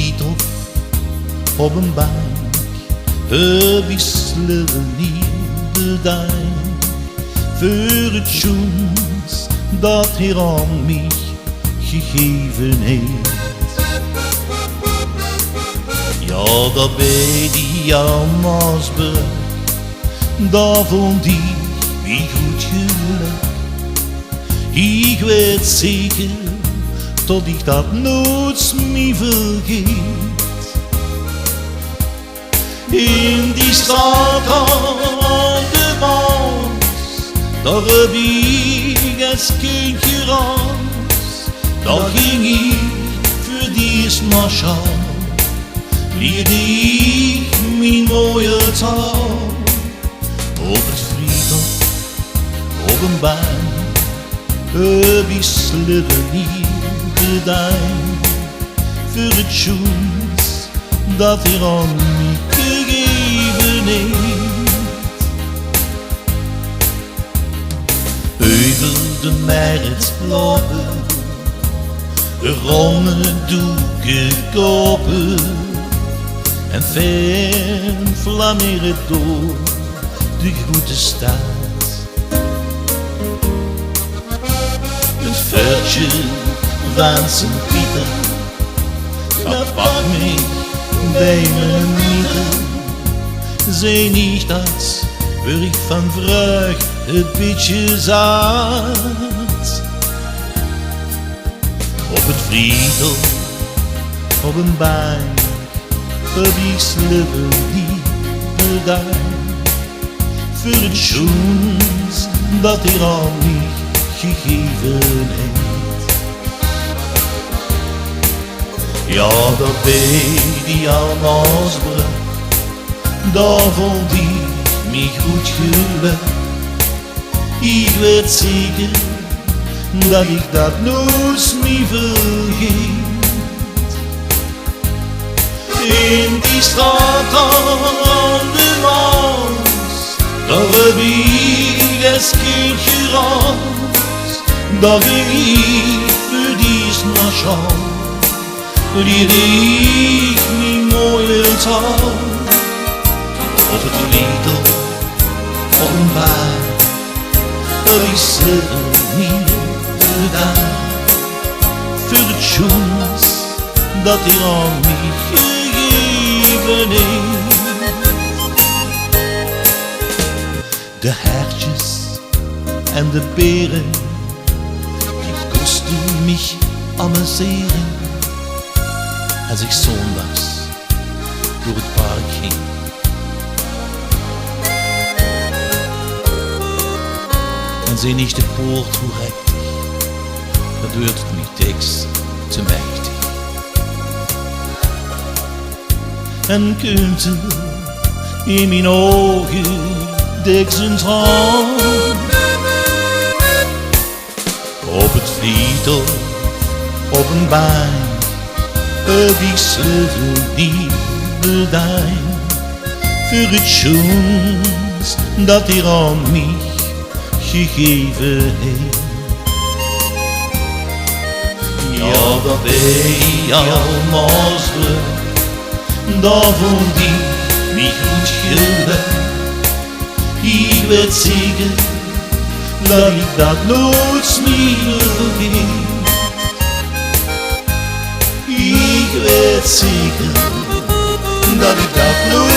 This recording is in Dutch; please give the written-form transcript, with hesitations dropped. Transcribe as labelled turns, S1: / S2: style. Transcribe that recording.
S1: friedhof op een bank, we wisselen hier de dank voor het schoens dat hij aan mij gegeven heeft. Ja, dat bij die Amersbrug, daar vond ik wie goed geluk. Ik weet zeker dat ik dat nooit meer vergeet. In die straat aan de Maas, daar heb ik als kind geraast. Daar ging ik voor die Marschall, leerde ik mijn mooie taal. Op het friedhof, op een bank, wisselen hier de dank voor het schoens dat hij aan mij gegeven heeft. Over de Mertsplatte, ronde doeken kopen en fern flammeren door de grote stad. Een veldje van Sint-Pieter, dat pakt mij bij mijn mieten. Zei niet dat waar ik van vraag het beetje zat. Op het friedhof, op een bank, wisselen die de dank voor het schoens dat hij aan mij gegeven heeft. Ja, dat bij die Amersbrug, daar vond ik mij goed geluk. Ik weet zeker dat ik dat nooit meer vergeet. In die straat aan de Maas, daar heb ik als kind geraast. Daar ging ik voor die Marschall, leerde ik mijn mooie taal. Op het friedhof, op een bank, wisselen hier de dank voor het schoens dat hij aan mij gegeven heeft. De hertjes en de beren, die kosten mich amuseren. Als ik zondags door het park ging, en sie nicht de poort hoe heftig, dat wordt het mich tekst te mächtig. En kunt in mijn ogen dik een traan. Op het friedhof, op een bank, wisselen die de dank voor het schoens dat hij aan mij gegeven heeft. Ja, dat bij Amersbrug, daar vond ik mij goed geluk. Ik weet zeker dat ik dat nooit meer vergeet. Ik weet zeker dat ik dat nooit